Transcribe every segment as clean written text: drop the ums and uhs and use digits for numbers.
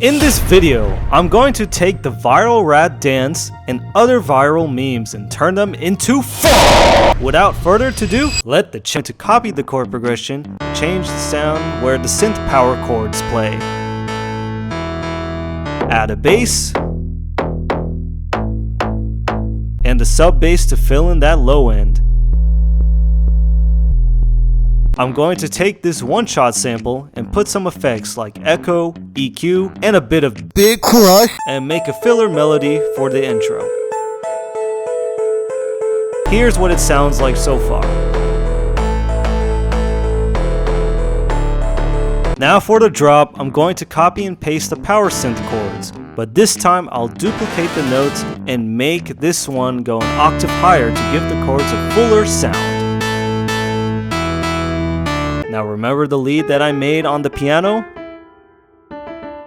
In this video, I'm going to take the viral rat dance and other viral memes and turn them into PHONK! Without further ado, let the to copy the chord progression, change the sound where the synth power chords play. Add a bass, and the sub bass to fill in that low end. I'm going to take this one-shot sample and put some effects like echo, EQ, and a bit of big crush and make a filler melody for the intro. Here's what it sounds like so far. Now for the drop, I'm going to copy and paste the power synth chords, but this time I'll duplicate the notes and make this one go an octave higher to give the chords a fuller sound. Now remember the lead that I made on the piano?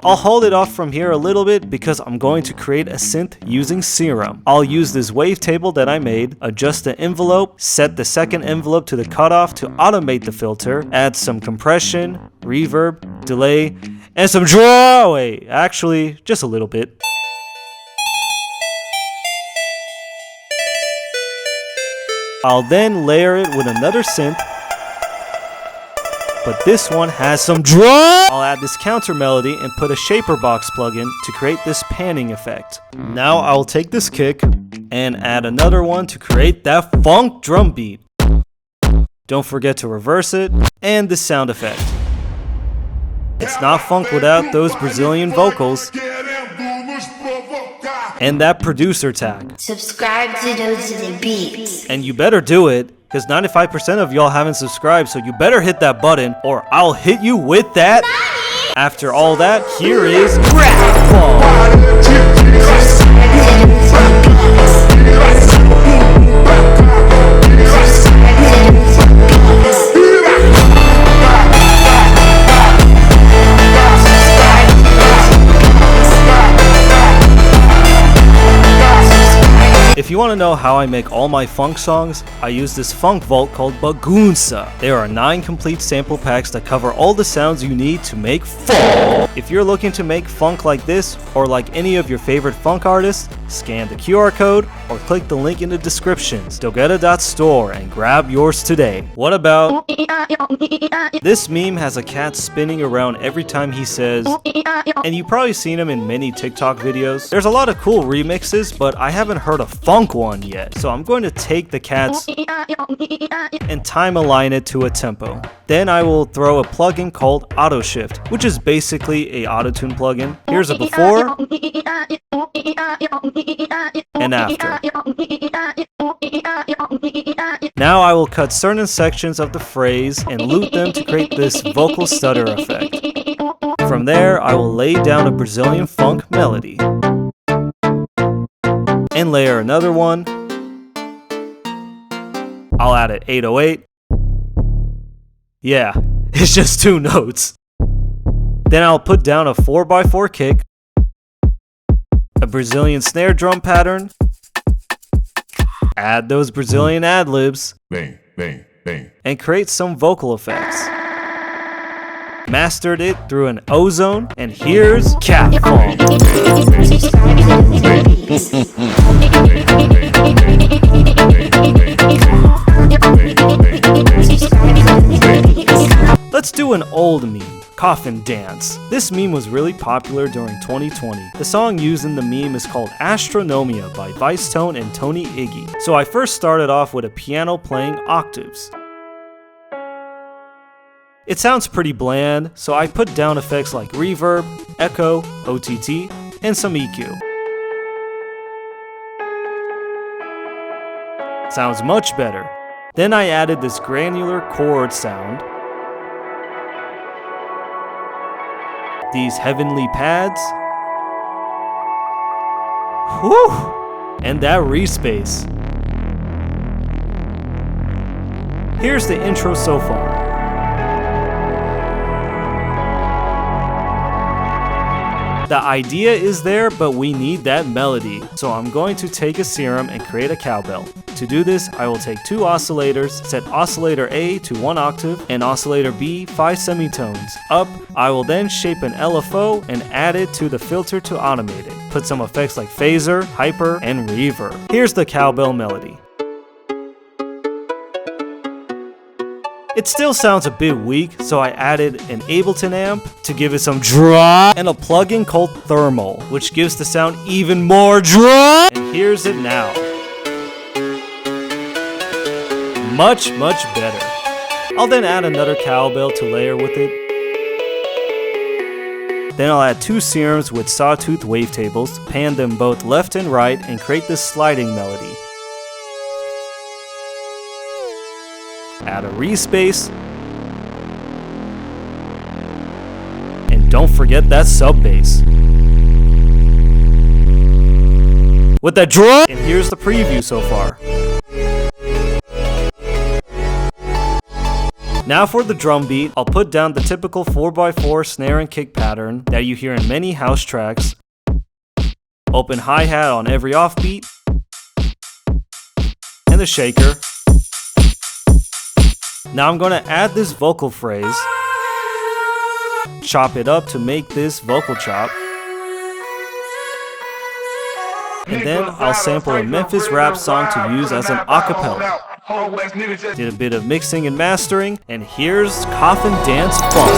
I'll hold it off from here a little bit because I'm going to create a synth using Serum. I'll use this wavetable that I made, adjust the envelope, set the second envelope to the cutoff to automate the filter, add some compression, reverb, delay, and some draw. Wait, actually, just a little bit. I'll then layer it with another synth, but this one has some drum. I'll add this counter melody and put a shaper box plugin to create this panning effect. Now I'll take this kick and add another one to create that funk drum beat. Don't forget to reverse it and the sound effect. It's not funk without those Brazilian vocals and that producer tag. Subscribe to Dogeda BeatZ. And you better do it, because 95% of y'all haven't subscribed, so you better hit that button or I'll hit you with that. After all that, here is Rap If you want to know how I make all my funk songs, I use this funk vault called Bagunça. There are 9 complete sample packs that cover all the sounds you need to make funk. If you're looking to make funk like this, or like any of your favorite funk artists, scan the QR code or click the link in the descriptions, Dogeda.store, and grab yours today. What about... This meme has a cat spinning around every time he says, and you've probably seen him in many TikTok videos. There's a lot of cool remixes, but I haven't heard a funk one yet, so I'm going to take the cats and time align it to a tempo. Then I will throw a plugin called Auto Shift, which is basically a auto-tune plugin. Here's a before and after. Now I will cut certain sections of the phrase and loop them to create this vocal stutter effect. From there, I will lay down a Brazilian funk melody and layer another one. I'll add an 808. Yeah, it's just 2 notes. Then I'll put down a 4x4 kick, a Brazilian snare drum pattern, add those Brazilian ad-libs, bang, bang, bang, and create some vocal effects. Mastered it through an ozone, and here's Cat Funk. Let's do an old meme, Coffin Dance. This meme was really popular during 2020. The song used in the meme is called Astronomia by Vicetone and Tony Iggy. So I first started off with a piano playing octaves. It sounds pretty bland, so I put down effects like reverb, echo, OTT, and some EQ. Sounds much better. Then I added this granular chord sound, these heavenly pads, whew, and that respace. Here's the intro so far. The idea is there, but we need that melody. So I'm going to take a serum and create a cowbell. To do this, I will take 2 oscillators, set oscillator A to 1 octave and oscillator B 5 semitones up. I will then shape an LFO and add it to the filter to automate it. Put some effects like phaser, hyper, and reverb. Here's the cowbell melody. It still sounds a bit weak, so I added an Ableton amp to give it some drop and a plugin called Thermal, which gives the sound even more drop. And here's it now. Much better. I'll then add another cowbell to layer with it. Then I'll add 2 serums with sawtooth wavetables, pan them both left and right, and create this sliding melody. Add a respace. And don't forget that sub bass. With that drum! And here's the preview so far. Now for the drum beat, I'll put down the typical 4x4 snare and kick pattern that you hear in many house tracks. Open hi-hat on every offbeat. And the shaker. Now I'm going to add this vocal phrase. Chop it up to make this vocal chop. And then I'll sample a Memphis rap song to use as an acapella. Did a bit of mixing and mastering, and here's Coffin Dance Funk.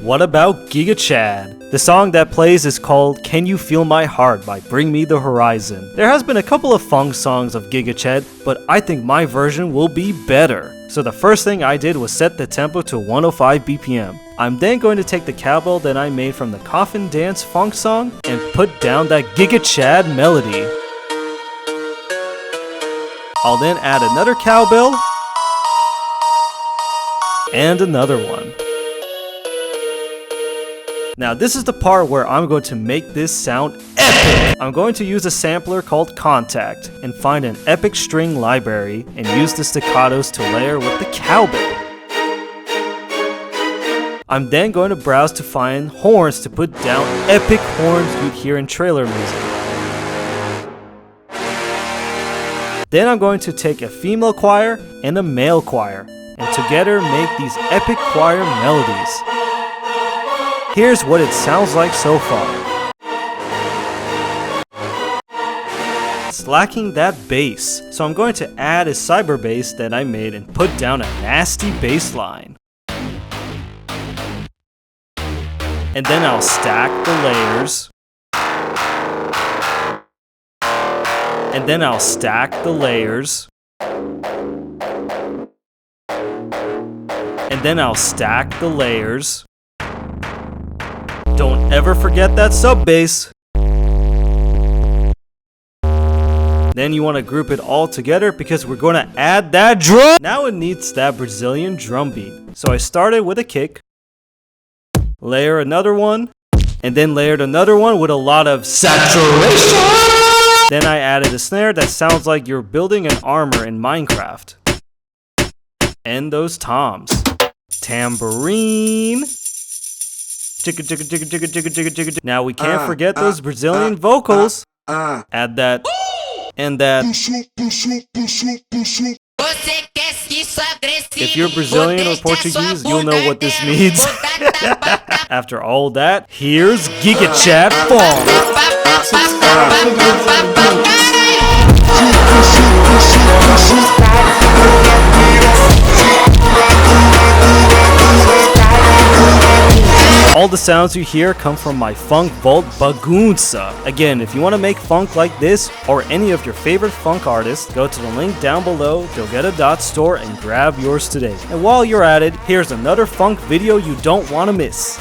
What about Giga Chad? The song that plays is called Can You Feel My Heart by Bring Me the Horizon. There has been a couple of funk songs of Giga Chad, but I think my version will be better. So the first thing I did was set the tempo to 105 BPM. I'm then going to take the cowbell that I made from the Coffin Dance Funk song and put down that Giga Chad melody. I'll then add another cowbell and another one. Now this is the part where I'm going to make this sound epic! I'm going to use a sampler called Contact and find an epic string library and use the staccatos to layer with the cowbell. I'm then going to browse to find horns to put down epic horns you'd hear in trailer music. Then I'm going to take a female choir and a male choir and together make these epic choir melodies. Here's what it sounds like so far. It's lacking that bass, so I'm going to add a cyber bass that I made and put down a nasty bass line. And then I'll stack the layers. And then I'll stack the layers. And then I'll stack the layers. Don't ever forget that sub bass. Then you want to group it all together because we're going to add that drum. Now it needs that Brazilian drum beat. So I started with a kick, layer another one, and then layered another one with a lot of saturation. Then I added a snare that sounds like you're building an armor in Minecraft. And those toms. Tambourine. Now we can't forget those Brazilian vocals. Add that and that. If you're Brazilian or Portuguese, you'll know what this means. After all that, here's Giga Chad Funk. All the sounds you hear come from my Funk Vault Bagunça. Again, if you want to make funk like this or any of your favorite funk artists, go to the link down below, Dogeda.store, and grab yours today. And while you're at it, here's another funk video you don't want to miss.